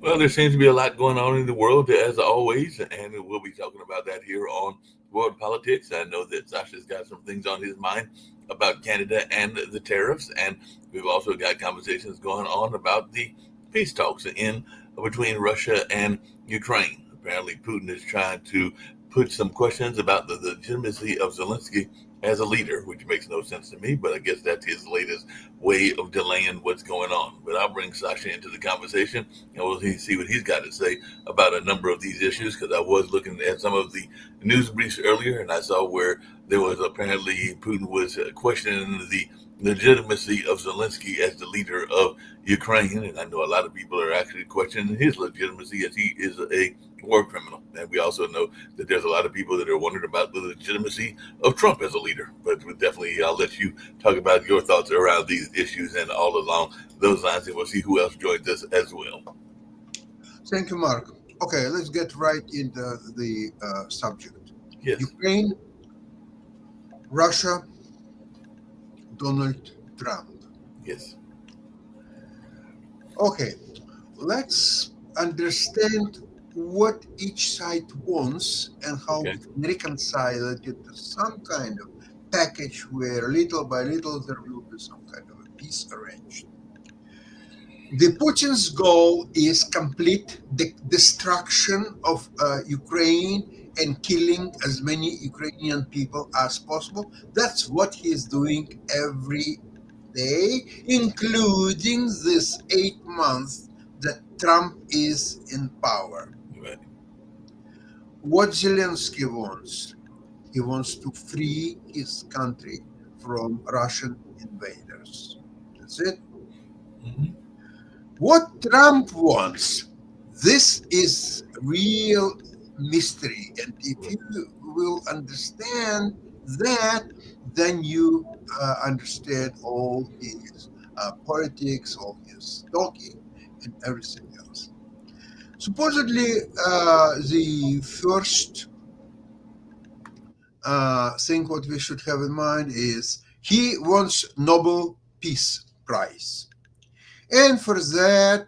Well, there seems to be a lot going on in the world as always, and we'll be talking about that here on World Politics. I know that Sasha's got some things on his mind about Canada and the tariffs, and we've also got conversations going on about the peace talks in between Russia and Ukraine. Apparently, Putin is trying to put some questions about the legitimacy of Zelensky as a leader, which makes no sense to me, but I guess that's his latest way of delaying what's going on. But I'll bring Sasha into the conversation and we'll see what he's got to say about a number of these issues. Because I was looking at some of the news briefs earlier, and I saw where there was apparently Putin was questioning the legitimacy of Zelensky as the leader of Ukraine, and I know a lot of people are actually questioning his legitimacy as he is a war criminal. And we also know that there's a lot of people that are wondering about the legitimacy of Trump as a leader. But definitely, I'll let you talk about your thoughts around these issues and all along those lines, and we'll see who else joins us as well. Thank you, Mark. Okay, let's get right into the subject. Yes. Ukraine, Russia, Donald Trump. Yes. Okay, let's understand what each side wants and how we can reconcile it into some kind of package where little by little there will be some kind of a peace arranged. The Putin's goal is complete destruction of Ukraine and killing as many Ukrainian people as possible. That's what he's doing every day, including this 8 months that Trump is in power. Right. What Zelensky wants, he wants to free his country from Russian invaders. That's it. Mm-hmm. What Trump wants, this is real mystery. And if you will understand that, then you understand all his politics, all his talking, and everything else. Supposedly, the first thing what we should have in mind is he wants Nobel Peace Prize. And for that,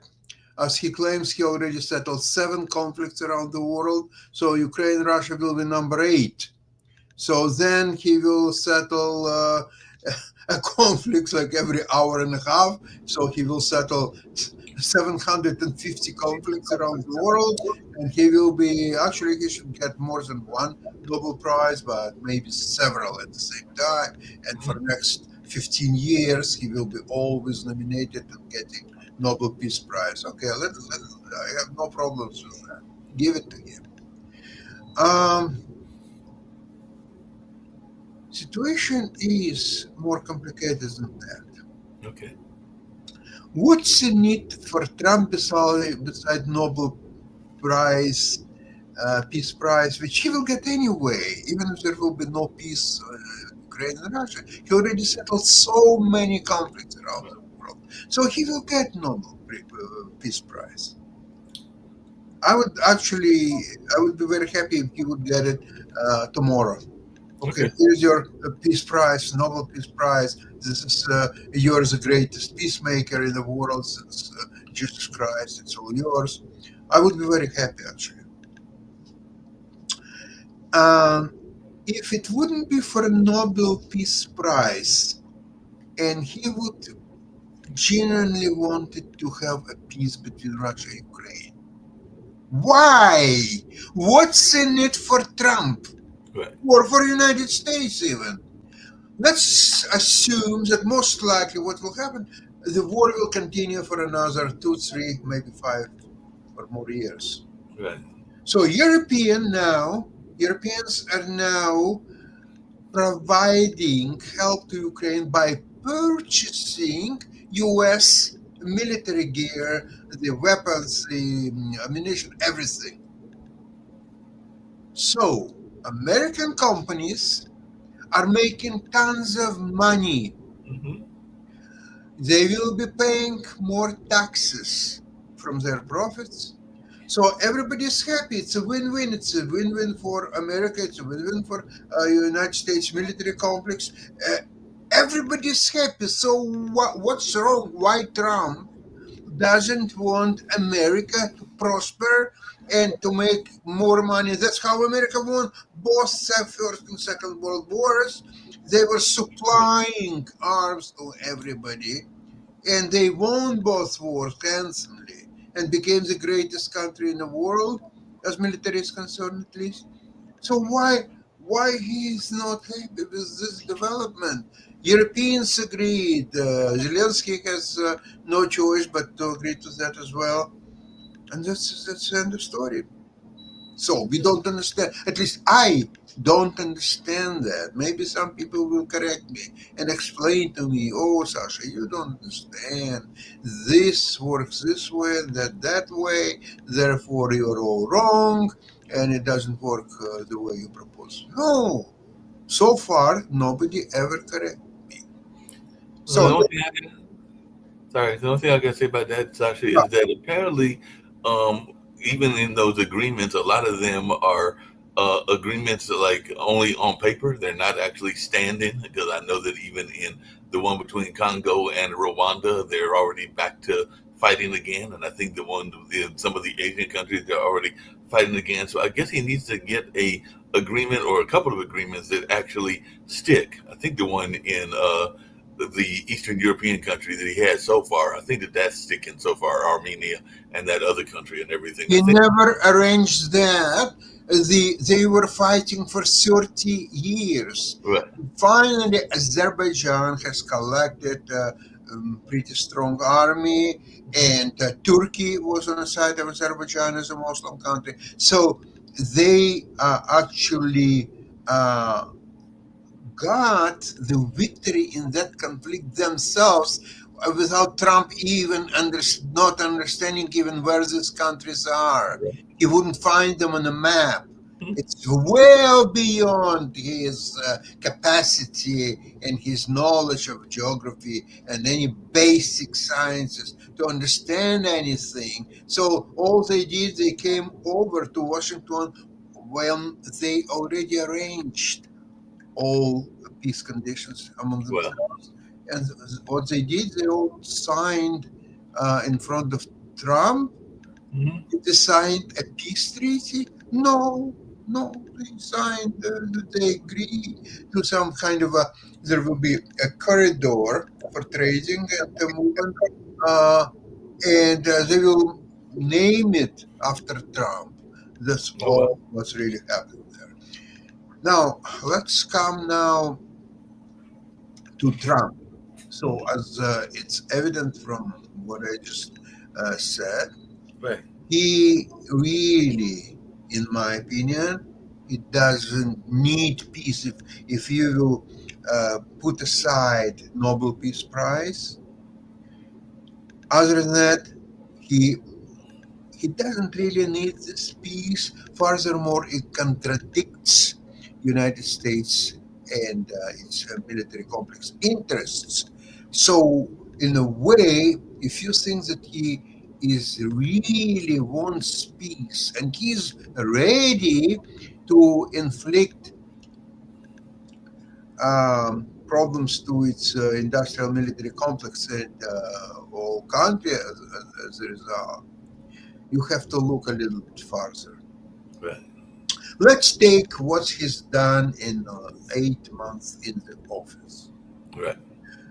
as he claims, he already settled 7 conflicts around the world. So Ukraine, Russia will be number 8. So then he will settle a conflict like every hour and a half. So he will settle 750 conflicts around the world. And he will be, actually, he should get more than 1 Nobel Prize, but maybe several at the same time. And for the next 15 years, he will be always nominated and getting Nobel Peace Prize. Okay, I have no problems with that. Give it to him. Situation is more complicated than that. Okay. What's the need for Trump beside Nobel Prize, Peace Prize, which he will get anyway, even if there will be no peace Ukraine and Russia? He already settled so many conflicts around the world. So he will get Nobel Peace Prize. I would be very happy if he would get it tomorrow. Okay, here's your Peace Prize, Nobel Peace Prize. This is you're the greatest peacemaker in the world since Jesus Christ. It's all yours. I would be very happy, actually. If it wouldn't be for a Nobel Peace Prize, and he would genuinely wanted to have a peace between Russia and Ukraine, why? What's in it for Trump? Right. Or for the United States even? Let's assume that most likely what will happen, the war will continue for another 2, 3, maybe 5 or more years. Right. So Europeans are now providing help to Ukraine by purchasing U.S. military gear, the weapons, the ammunition, everything. So, American companies are making tons of money. Hmm. They will be paying more taxes from their profits. So everybody's happy. It's a win-win. It's a win-win for America. It's a win-win for United States military complex. Uh, everybody's happy. So what's wrong? Why Trump doesn't want America to prosper and to make more money? That's how America won both the First and Second World Wars. They were supplying arms to everybody, and they won both wars handsomely and became the greatest country in the world as military is concerned, at least. So why he is not happy with this development? Europeans agreed. Zelensky has no choice but to agree to that as well, and that's the end of story. So we don't understand. At least I don't understand that. Maybe some people will correct me and explain to me, "Oh, Sasha, you don't understand. This works this way, that way. Therefore, you're all wrong, and it doesn't work the way you propose." No. So far, nobody ever corrected me. Well, So the only thing I can, sorry, the only thing I can say about that, Sasha, yeah, is that apparently, um, even in those agreements, a lot of them are agreements that, like, only on paper. They're not actually standing, because I know that even in the one between Congo and Rwanda, they're already back to fighting again. And I think the one in some of the Asian countries, they're already fighting again. So I guess he needs to get a agreement or a couple of agreements that actually stick. I think the one in the Eastern European country that he has so far. I think that that's sticking so far, Armenia and that other country and everything. I he think. never arranged that. They were fighting for 30 years. Right. Finally, Azerbaijan has collected a pretty strong army, and Turkey was on the side of Azerbaijan as a Muslim country. So they actually uh, got the victory in that conflict themselves without Trump even not understanding even where these countries are. He wouldn't find them on the map. It's well beyond his capacity and his knowledge of geography and any basic sciences to understand anything. So all they did, they came over to Washington when they already arranged all peace conditions among Well. themselves. And what they did, they all signed in front of Trump. Hmm. They signed a peace treaty? No, no. They signed, they agreed to some kind of a, there will be a corridor for trading and the movement, uh, and they will name it after Trump. That's Oh well. all what's really happening there. Now, let's come now to Trump. So, Hmm. as it's evident from what I just said, Right. he really, in my opinion, he doesn't need peace. If you will put aside Nobel Peace Prize, other than that, he he doesn't really need this peace. Furthermore, it contradicts United States and its military complex interests. So, in a way, if you think that he is really wants peace and he's ready to inflict problems to its industrial military complex and all country as a result, you have to look a little bit farther. Right. Let's take what he's done in 8 months in the office. Right.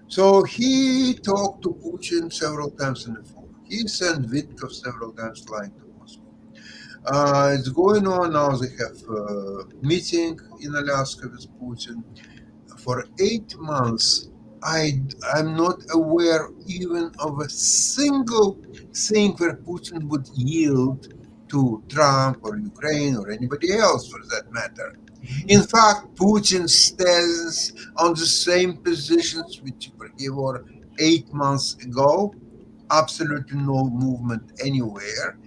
So he talked to Putin several times on the phone. He sent Vitkov several times flying to Moscow. It's going on now. They have a meeting in Alaska with Putin. For 8 months, I'm not aware even of a single thing where Putin would yield to Trump or Ukraine or anybody else for that matter. In fact, Putin stands on the same positions which he were 8 months ago. Absolutely no movement anywhere.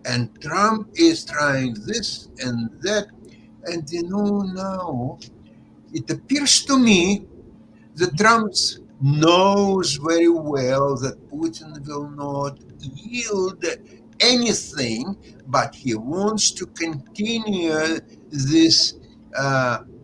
And Trump is trying this and that. And now it appears to me that Trump knows very well that Putin will not yield anything, but he wants to continue this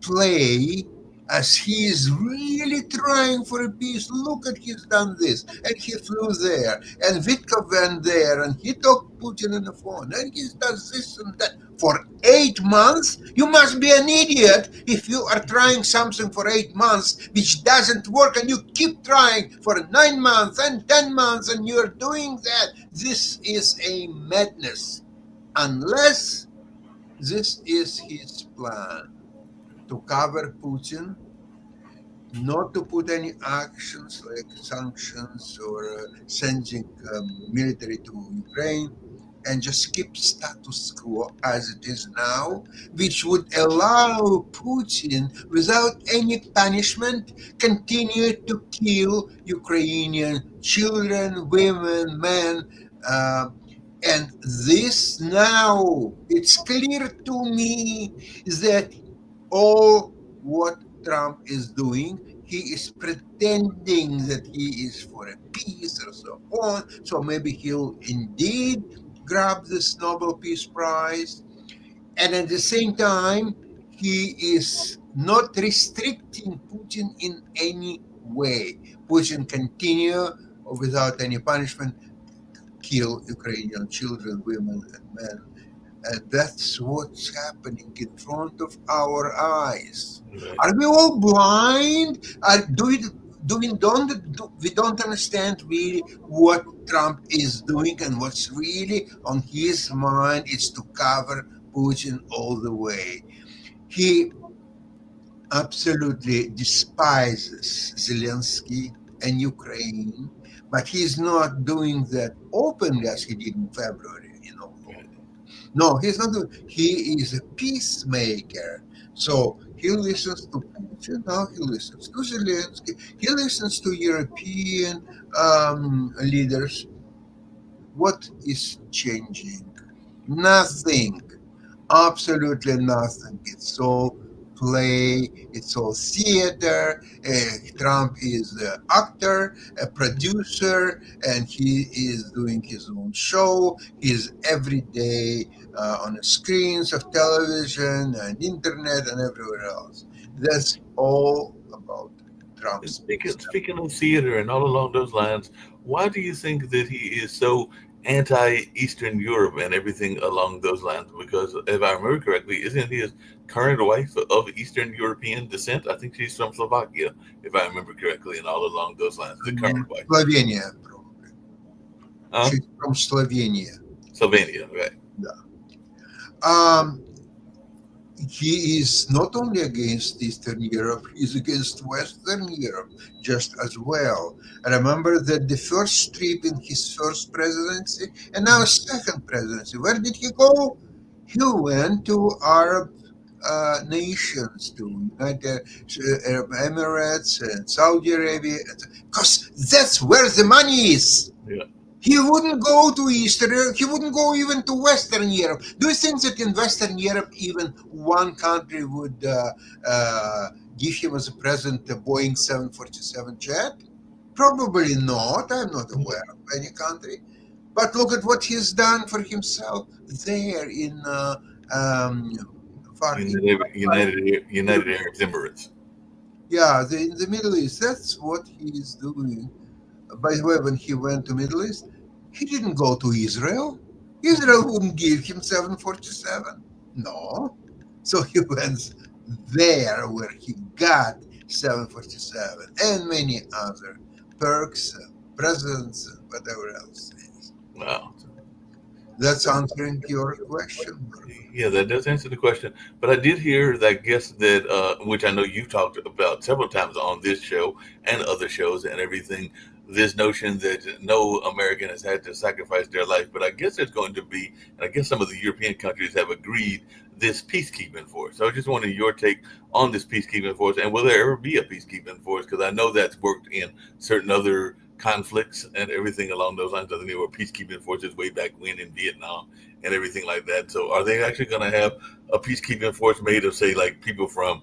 play as he is really trying for a peace. Look at he's done this, and he flew there, and Vitkov went there, and he talked Putin on the phone, and he does this and that for 8 months. You must be an idiot if you are trying something for 8 months which doesn't work, and you keep trying for 9 months and 10 months, and you're doing that. This is a madness, unless this is his plan to cover Putin, not to put any actions like sanctions or sending military to Ukraine, and just keep status quo as it is now, which would allow Putin, without any punishment, continue to kill Ukrainian children, women, men. And this now, it's clear to me that all what Trump is doing, he is pretending that he is for a peace or so on. So maybe he'll indeed grab this Nobel Peace Prize. And at the same time, he is not restricting Putin in any way. Putin continue without any punishment kill Ukrainian children, women, and men. And that's what's happening in front of our eyes. Right. Are we all blind? We don't understand really what Trump is doing, and what's really on his mind is to cover Putin all the way. He absolutely despises Zelensky and Ukraine, but he's not doing that openly as he did in February. Right. No, he's not doing. He is a peacemaker. So he listens to Putin. Now he listens to Zelensky. He listens to European leaders. What is changing? Nothing. Absolutely nothing. It's all play. It's all theater. Trump is an actor, a producer, and he is doing his own show. He's every day on the screens of television and internet and everywhere else. That's all about And Trump's. speaking of theater and all along those lines, why do you think that he is so anti-Eastern Europe and everything along those lines? Because if I remember correctly, isn't his current wife of Eastern European descent? I think she's from Slovakia, if I remember correctly, and all along those lines. The current wife, Slovenia, probably. huh? She's from Slovenia. Slovenia, right? Yeah. Um, he is not only against Eastern Europe, he's against Western Europe just as well. I remember that the first trip in his first presidency and now second presidency, where did he go? He went to Arab nations, to United Arab Emirates and Saudi Arabia, because that's where the money is. Yeah. He wouldn't go to Eastern Europe. He wouldn't go even to Western Europe. Do you think that in Western Europe, even one country would give him as a present a Boeing 747 jet? Probably not. I'm not aware of any country. But look at what he's done for himself there in far east. United Arab Emirates. Yeah, in the Middle East. That's what he is doing. By the way, when he went to Middle East, he didn't go to Israel. Israel wouldn't give him 747. No. So he went there where he got 747 and many other perks, presents, and whatever else. Wow. That's answering your question. Yeah, that does answer the question. But I did hear that, I guess that, which I know you've talked about several times on this show and other shows and everything, this notion that no American has had to sacrifice their life. But I guess there's going to be, and I guess some of the European countries have agreed, this peacekeeping force. So I just wanted your take on this peacekeeping force, and will there ever be a peacekeeping force? Because I know that's worked in certain other conflicts and everything along those lines. Doesn't there were peacekeeping forces way back when in Vietnam and everything like that. So are they actually going to have a peacekeeping force made of, say, like people from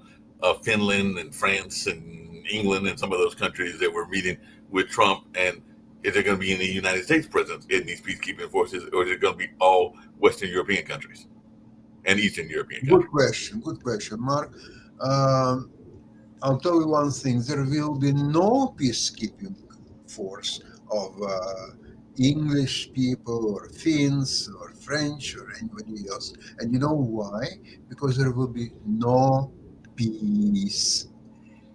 Finland and France and England and some of those countries that were meeting with Trump? And is there going to be any United States presence in these peacekeeping forces, or is it going to be all Western European countries and Eastern European countries? Good question, Mark. Um, I'll tell you one thing: there will be no peacekeeping force of English people or Finns or French or anybody else. And you know why? Because there will be no peace.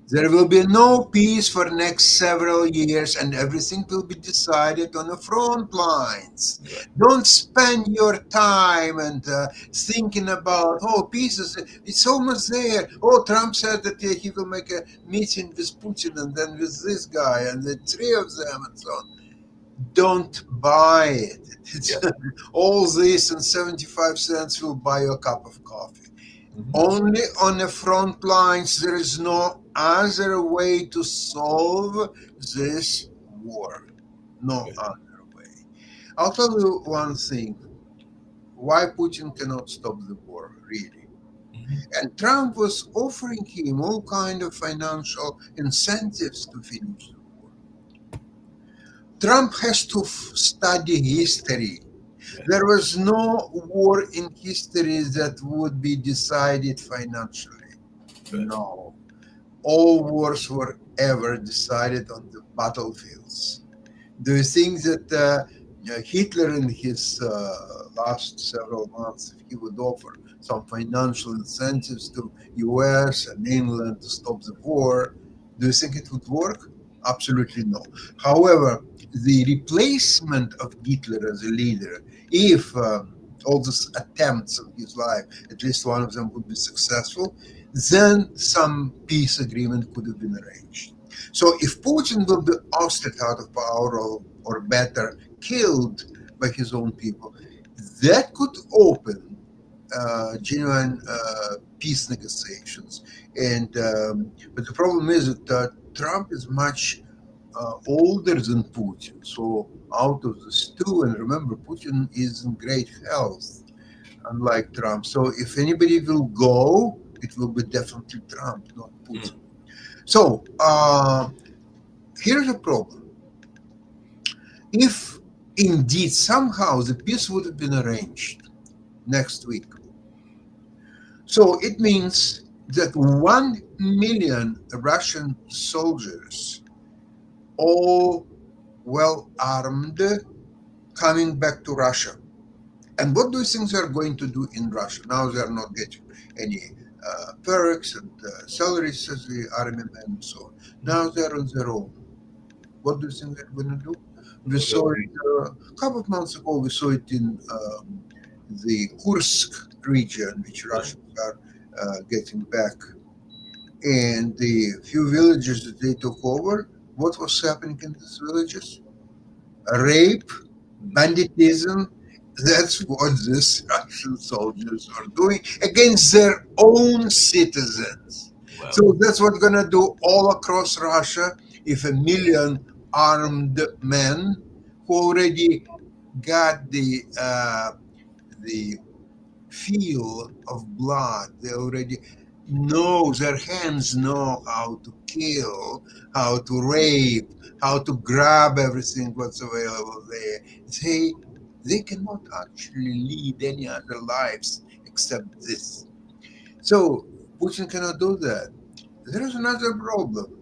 There will be no peace for the next several years, and everything will be decided on the front lines. Right. Don't spend your time and thinking about, oh, peace is, it's almost there. Oh, Trump said that he will make a meeting with Putin and then with this guy and the three of them and so on. Don't buy it. It's all this and 75 cents will buy you a cup of coffee. Only on the front lines. There is no other way to solve this war. No other way. I'll tell you one thing. Why Putin cannot stop the war, really. And Trump was offering him all kind of financial incentives to finish the war. Trump has to study history. There was no war in history that would be decided financially. No. All wars were ever decided on the battlefields. Do you think that Hitler in his last several months, if he would offer some financial incentives to US and England to stop the war, do you think it would work? Absolutely no. However, the replacement of Hitler as a leader, if all these attempts of his life, at least one of them would be successful, then some peace agreement could have been arranged. So if Putin will be ousted out of power or better, killed by his own people, that could open genuine peace negotiations. And but the problem is that Trump is much older than Putin. So out of the two, and remember, Putin is in great health, unlike Trump. So if anybody will go, it will be definitely Trump, not Putin. So here's a problem. If indeed somehow the peace would have been arranged next week, so it means that 1 million Russian soldiers, all well armed, coming back to Russia. And what do you think they're going to do in Russia? Now they're not getting any perks and salaries as the army men and so on. Now they're on their own. What do you think they're going to do? We saw it a couple of months ago. We saw it in the Kursk region, which Russians are getting back. And the few villages that they took over, what was happening in these villages? Rape, banditism. That's what these Russian soldiers are doing against their own citizens. Wow. So that's what we're going to do all across Russia. If 1 million armed men who already got the feel of blood, they already know, their hands know how to kill, how to rape, how to grab everything what's available there. They cannot actually lead any other lives except this. So Putin cannot do that. There is another problem.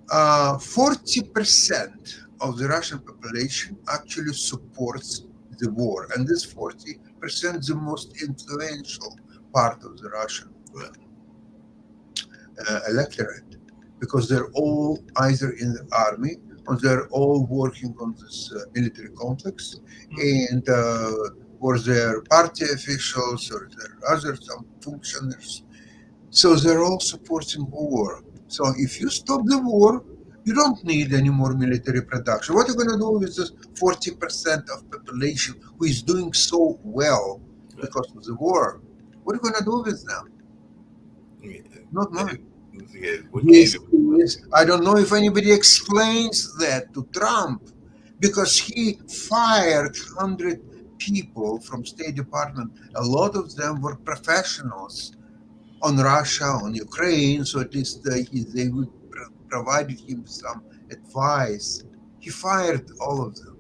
40% of the Russian population actually supports the war, and this 40% is the most influential part of the Russian electorate, because they're all either in the army or they're all working on this military complex, and or they're party officials or they're other some functionaries. So they're all supporting war. So if you stop the war, you don't need any more military production. What are you going to do with this 40% of population who is doing so well because of the war? What are you going to do with them? Not much. Yeah, what can you This do? is, I don't know if anybody explains that to Trump because he fired 100 people from State Department. A lot of them were professionals on Russia, on Ukraine, so at least they would provided him some advice. He fired all of them.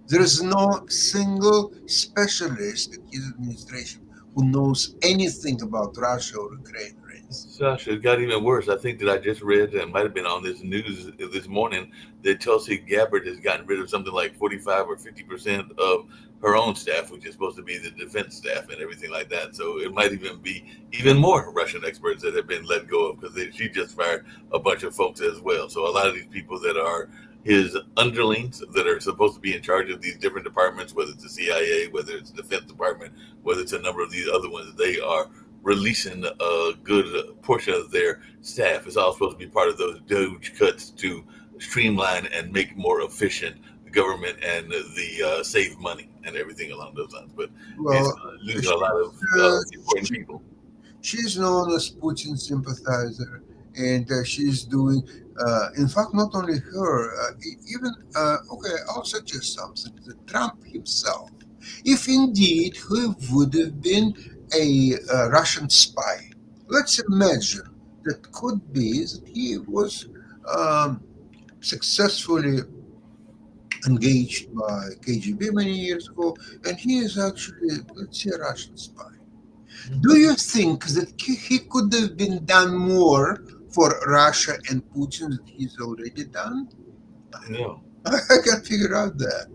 There is no single specialist in his administration who knows anything about Russia or Ukraine or anything. Sasha, it got even worse. I think that I just read and might have been on this news this morning that Tulsi Gabbard has gotten rid of something like 45 or 50% of her own staff, which is supposed to be the defense staff and everything like that. So it might even be even more Russian experts that have been let go of because she just fired a bunch of folks as well. So a lot of these people that are his underlings that are supposed to be in charge of these different departments, whether it's the CIA, whether it's the Defense Department, whether it's a number of these other ones, they are releasing a good portion of their staff. It's all supposed to be part of those Doge cuts to streamline and make more efficient the government and the save money and everything along those lines. But it's Well, losing a she, lot of uh, important she, people. she's known as Putin sympathizer, and she's doing, in fact, not only her, even, okay, I'll suggest something. That Trump himself, if indeed he would have been a Russian spy, let's imagine that could be that he was um, successfully engaged by KGB many years ago, and he is actually, let's say, a Russian spy. Do you think that he could have been done more for Russia and Putin that he's already done? No. I can't figure out that.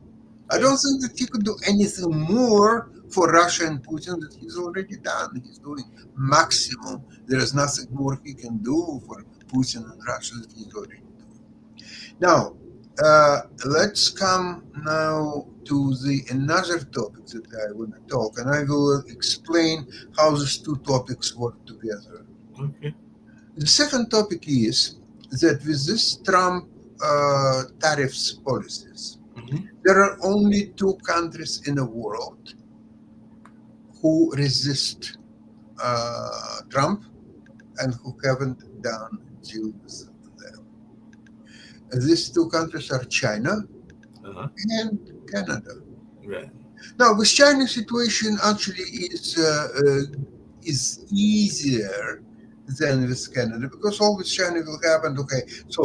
I Yeah. don't think that he could do anything more for Russia and Putin that he's already done. He's doing maximum. There is nothing more he can do for Putin and Russia that he's already doing. Now, let's come now to the another topic that I want to talk, and I will explain how these two topics work together. Okay. The second topic is that with this Trump tariffs policies, Hmm. there are only two countries in the world who resist Trump and who haven't done deal with them. These two countries are China Uh-huh. and Canada. Right. Now, with China's situation actually is easier than with Canada because all with China will happen. Okay, so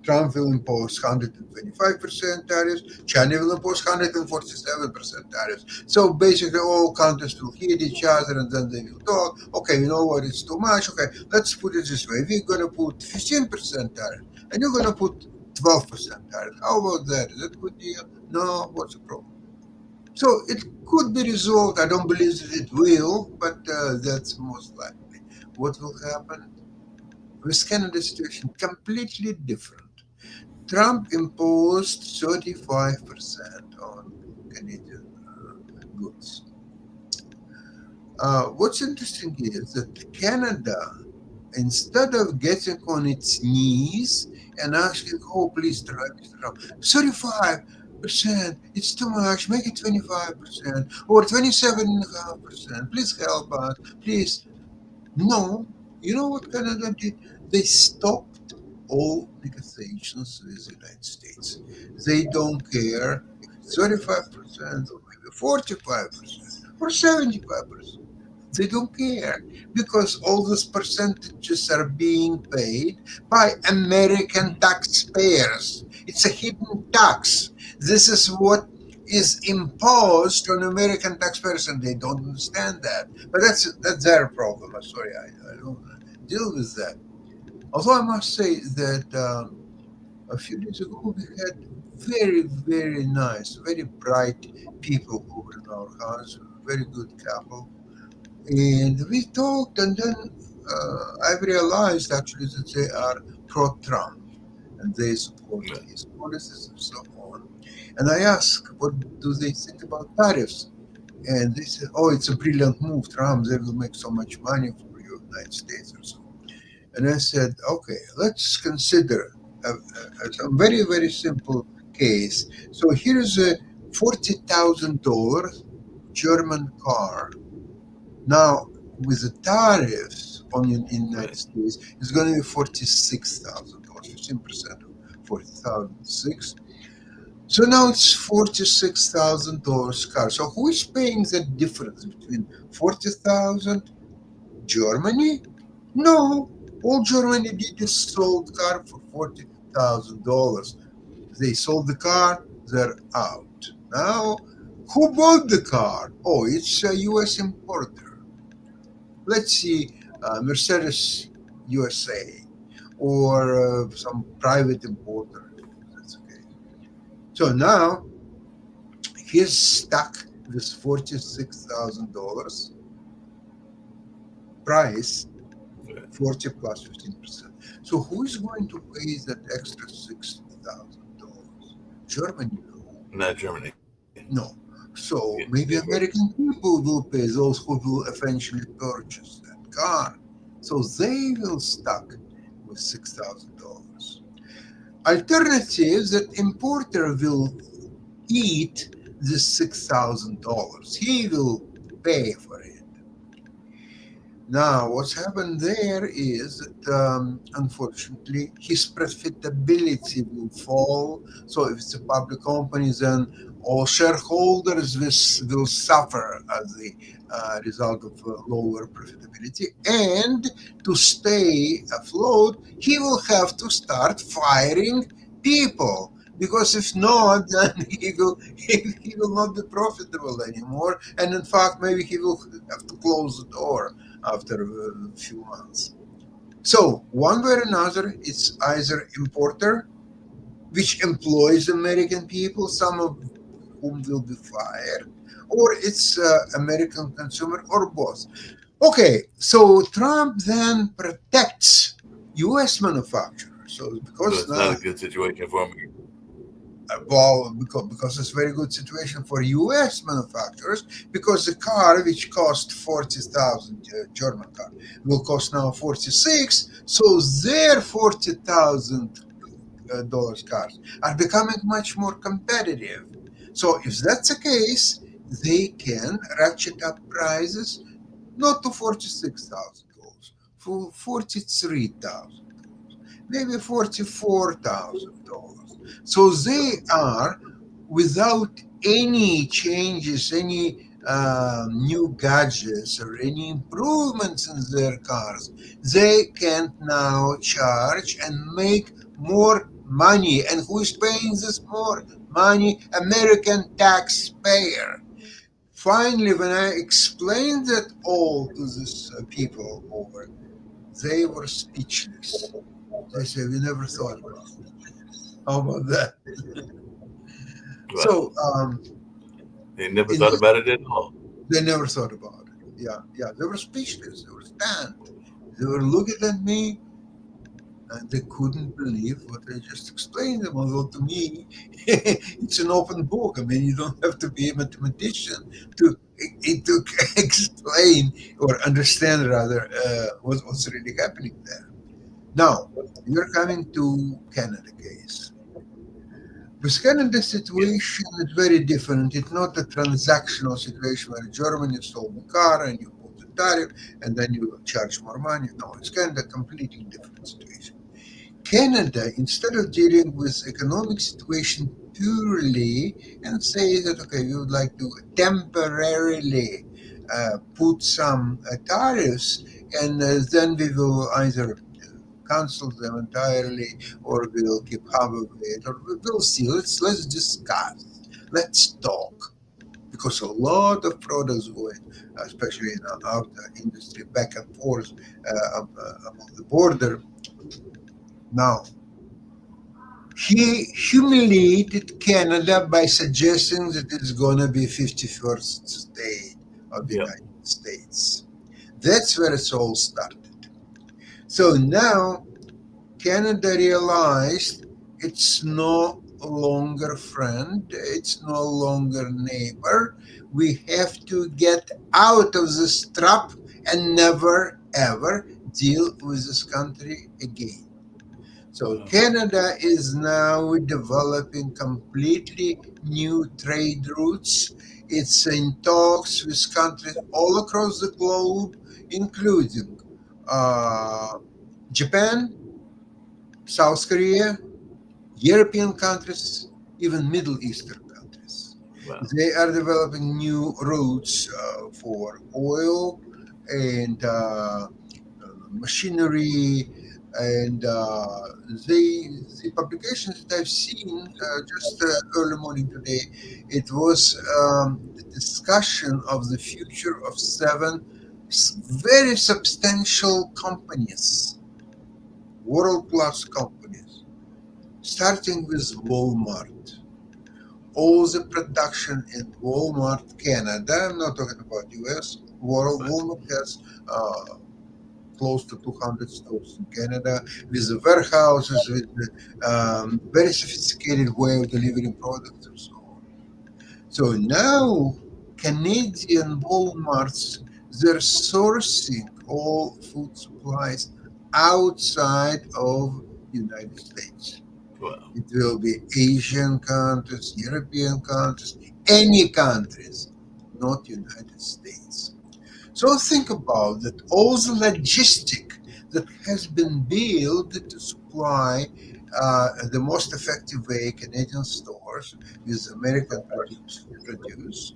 Trump will impose 125% tariffs. China will impose 147% tariffs. So basically, all countries will hit each other and then they will talk. Okay, you know what? It's too much. Okay, let's put it this way. We're going to put 15% tariff and you're going to put 12% tariff. How about that? Is that a good deal? No, what's the problem? So it could be resolved. I don't believe that it will, but that's most likely. What will happen? With Canada's situation, completely different. Trump imposed 35% on Canadian goods. What's interesting is that Canada, instead of getting on its knees and asking, oh, please, Mr. Trump, 35%, it's too much, make it 25% or 27.5%, please help us, please. No, you know what Canada did? They stopped all negotiations with the United States. They don't care if it's 35% or maybe 45% or 75%. They don't care because all those percentages are being paid by American taxpayers. It's a hidden tax. This is what is imposed on American taxpayers, and they don't understand that. But that's their problem. I'm sorry, I don't deal with that. Although I must say that a few days ago we had very, very nice, very bright people over in our house, a very good couple, and we talked, and then I realized actually that they are pro-Trump and they support Yeah. his policies and so on. And I asked, what do they think about tariffs? And they said, oh, it's a brilliant move, Trump. They will make so much money for the United States or so. And I said, okay, let's consider a very, very simple case. So here's a $40,000 German car. Now, with the tariffs on in United Right. States is going to be $46,000, 15% of 40,006. So now it's $46,000 car. So who is paying the difference between 40,000? Germany? No. All Germany did is sold the car for $40,000. They sold the car, they're out. Now, who bought the car? Oh, it's a US importer. Let's see, Mercedes USA or some private importer. That's okay. So now he's stuck with $46,000 price, Right. 40 plus 15%. So who is going to pay that extra $60,000? Germany? No. Not Germany. No. Yeah, So the maybe importer. American people will pay, those who will eventually purchase that car. So they will stuck with $6,000. Alternative, that importer will eat this $6,000. He will pay for it. Now, what's happened there is that unfortunately his profitability will fall. So, if it's a public company, then all shareholders will suffer as the result of lower profitability. And to stay afloat, he will have to start firing people. Because if not, then he will not be profitable anymore. And in fact, maybe he will have to close the door after a few months. So one way or another, it's either importer, which employs American people, some of whom will be fired, or it's American consumer, or both. Okay, so Trump then protects U.S. manufacturers. So So because it's not now, a good situation for me. well, because it's a very good situation for U.S. manufacturers, because the car which cost 40,000, German car, will cost now 46, so their $40,000 cars are becoming much more competitive. So if that's the case, they can ratchet up prices not to $46,000, for $43,000, maybe $44,000. So they are, without any changes, any new gadgets or any improvements in their cars, they can now charge and make more money. And who is paying this more money? American taxpayer. Finally, when I explained that all to these people over, they were speechless. They said, "We never thought about it." How about that? Well, So, they never in thought about it at all. they never thought about it. Yeah, yeah. They were speechless. They were stunned. They were looking at me and they couldn't believe what I just explained them. Although to me, it's an open book. I mean, you don't have to be a mathematician to to explain or understand rather what's really happening there. Now, you're coming to Canada case. With Canada Yes. situation is very different. It's not a transactional situation where Germany sold the car and you put the tariff and then you charge more money. No, it's kind of completely different situation. Canada, instead of dealing with economic situation purely and say that okay, we would like to temporarily put some tariffs, and then we will either cancel them entirely, or we'll keep half of it, or we'll see. Let's discuss. Let's talk. Because a lot of products going, especially in the auto industry, back and forth along the border. Now, he humiliated Canada by suggesting that it's going to be 51st state of the Yep. United States. That's where it's all started. So now Canada realized it's no longer friend, it's no longer neighbor. We have to get out of this trap and never ever deal with this country again. So Wow. Canada is now developing completely new trade routes. It's in talks with countries all across the globe, including uh, Japan, South Korea, European countries, even Middle Eastern countries. Wow. They are developing new routes for oil and machinery, and the publications that I've seen just early morning today, it was the discussion of the future of seven very substantial companies, world class companies, starting with Walmart. All the production in Walmart Canada, I'm not talking about US, world Right. Walmart has close to 200 stores in Canada, with the warehouses, with the very sophisticated way of delivering products and so on. So now Canadian Walmarts, they're sourcing all food supplies outside of United States. Wow. It will be Asian countries, European countries, any countries, not United States. So think about that all the logistic that has been built to supply the most effective way Canadian stores with American produce.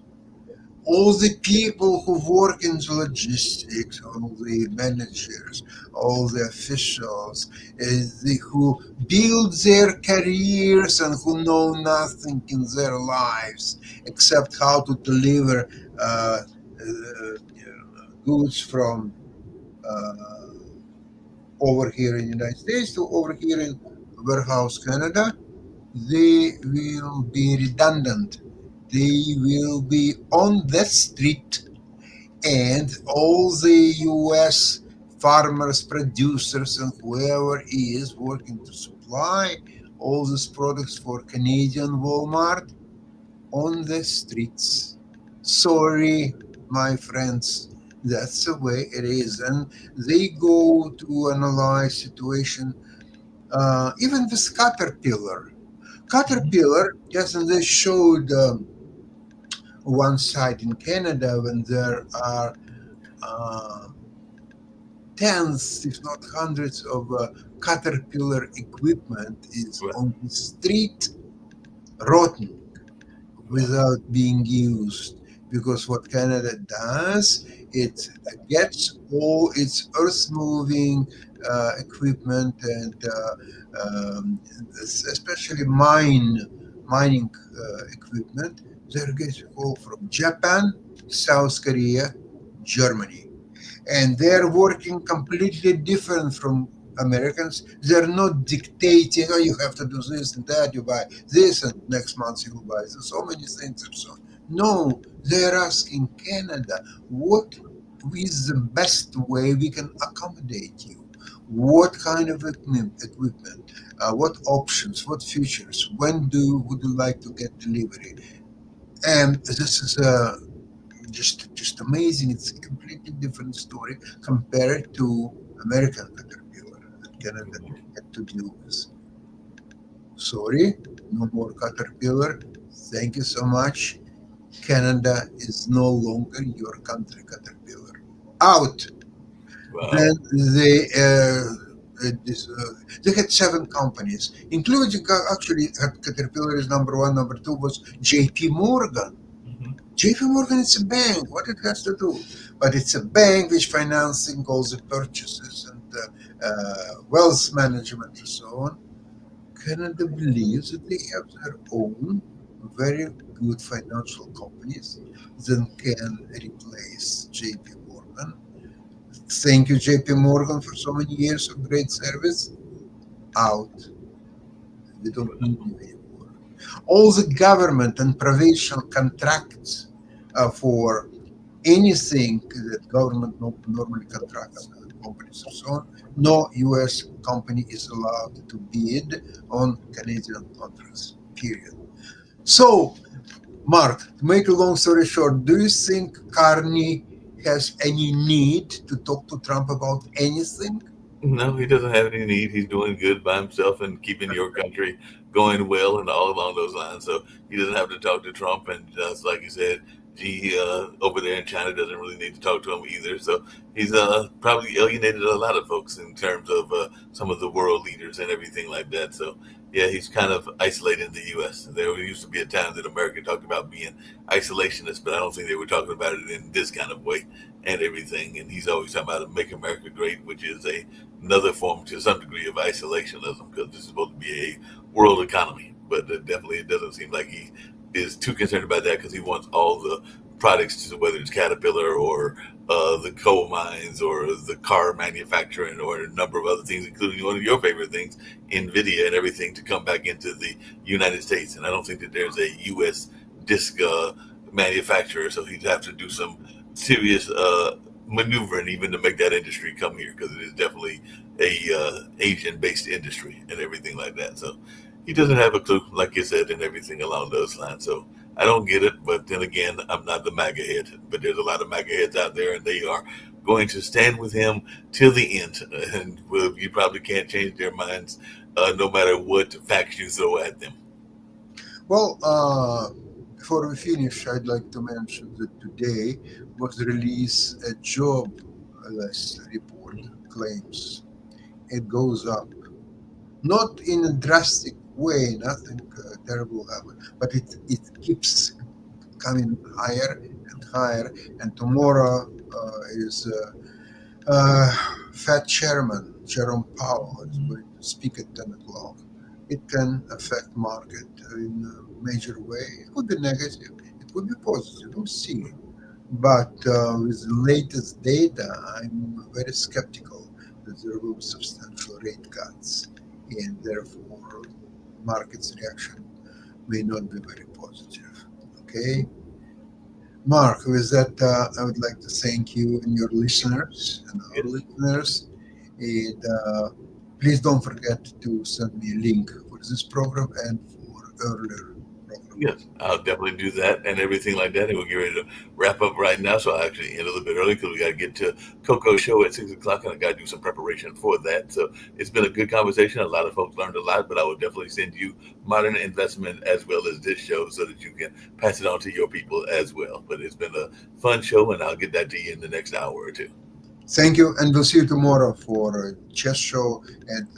All the people who work in the logistics, all the managers, all the officials, who build their careers and who know nothing in their lives except how to deliver goods from uh, over here in the United States to over here in Warehouse, Canada, they will be redundant. They will be on the street, and all the US farmers, producers, and whoever is working to supply all these products for Canadian Walmart on the streets. Sorry, my friends, that's the way it is. And they go to analyze situation, even with Caterpillar. Mhm. Caterpillar, yes, and they showed one site in Canada when there are uh, tens, if not hundreds, of Caterpillar equipment is Wow. on the street, rotten, Wow. without being used, because what Canada does, it gets all its earth moving equipment and especially mining equipment. They're getting all from Japan, South Korea, Germany, and they're working completely different from Americans. They're not dictating, oh, you have to do this and that, you buy this, and next month you will buy this, so many things and so on. No, they're asking Canada, what is the best way we can accommodate you? What kind of equipment, what options, what features, when would you like to get delivery? And this is just amazing. It's a completely different story compared to American Caterpillar that Canada had to deal with. Sorry, no more Caterpillar. Thank you so much. Canada is no longer your country, Caterpillar. Out. Wow. Then they had seven companies, including actually Caterpillar is number one. Number two was J.P. Morgan. Mhm. JP Morgan is a bank. What it has to do? But it's a bank which financing all the purchases and wealth management and so on. Canada believes that they have their own very good financial companies that can replace JP Morgan. Thank you, JP Morgan, for so many years of great service. Out. We don't need you anymore. All the government and provincial contracts for anything that government normally contracts companies and so on. No US company is allowed to bid on Canadian contracts. Period. So, Mark, to make a long story short, do you think Carney has any need to talk to Trump about anything? No, he doesn't have any need. He's doing good by himself and keeping your country going well and all along those lines. So he doesn't have to talk to Trump. And just like you said, Xi over there in China doesn't really need to talk to him either. So he's probably alienated a lot of folks in terms of some of the world leaders and everything like that. So yeah, he's kind of isolated in the U.S. There used to be a time that America talked about being isolationist, but I don't think they were talking about it in this kind of way and everything. And he's always talking about "Make America Great," which is another form to some degree of isolationism because this is supposed to be a world economy. But definitely, it doesn't seem like he is too concerned about that because he wants all the products, whether it's Caterpillar or the coal mines or the car manufacturing or a number of other things, including one of your favorite things, NVIDIA and everything, to come back into the United States. And I don't think that there's a U.S. disk manufacturer, so he'd have to do some serious maneuvering even to make that industry come here because it is definitely a Asian-based industry and everything like that. So he doesn't have a clue, like you said, and everything along those lines. So I don't get it, but then again, I'm not the MAGA head. But there's a lot of MAGA heads out there, and they are going to stand with him till the end. And well, you probably can't change their minds, no matter what facts you throw at them. Well, before we finish, I'd like to mention that today was released a jobless report claims it goes up, not in a drastic way, nothing terrible happened, but it keeps coming higher and higher. And tomorrow is Fed Chairman Jerome Powell is going to speak at 10 o'clock. It can affect market in a major way. It could be negative, it could be positive, we'll see. But with the latest data, I'm very skeptical that there will be substantial rate cuts, and therefore market's reaction may not be very positive. Okay, Mark, with that, I would like to thank you and your listeners and our Yes. listeners. And please don't forget to send me a link for this program and for earlier program. Yes, I'll definitely do that and everything like that. And we'll get ready to wrap up right now. So I'll actually end a little bit early because we got to get to Coco's show at 6 o'clock and I got to do some preparation for that. So it's been a good conversation. A lot of folks learned a lot, but I will definitely send you Modern Investment as well as this show so that you can pass it on to your people as well. But it's been a fun show and I'll get that to you in the next hour or two. Thank you, and we'll see you tomorrow for a chess show and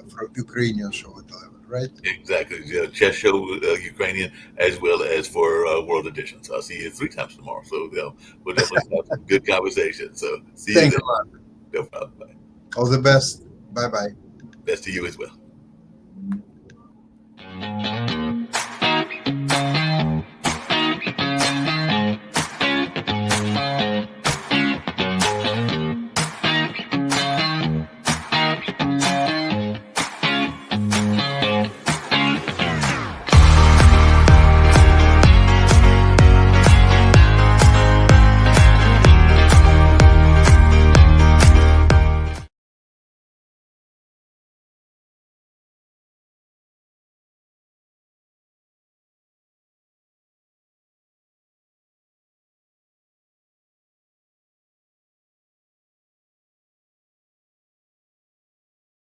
for Ukrainian show at 11, right? Exactly. Yeah, chess show, Ukrainian, as well as for World Edition. So I'll see you 3 times tomorrow. So we'll definitely have some good conversation. So see you Thanks then. a lot. No problem. Bye. All the best. Bye bye. Best to you as well.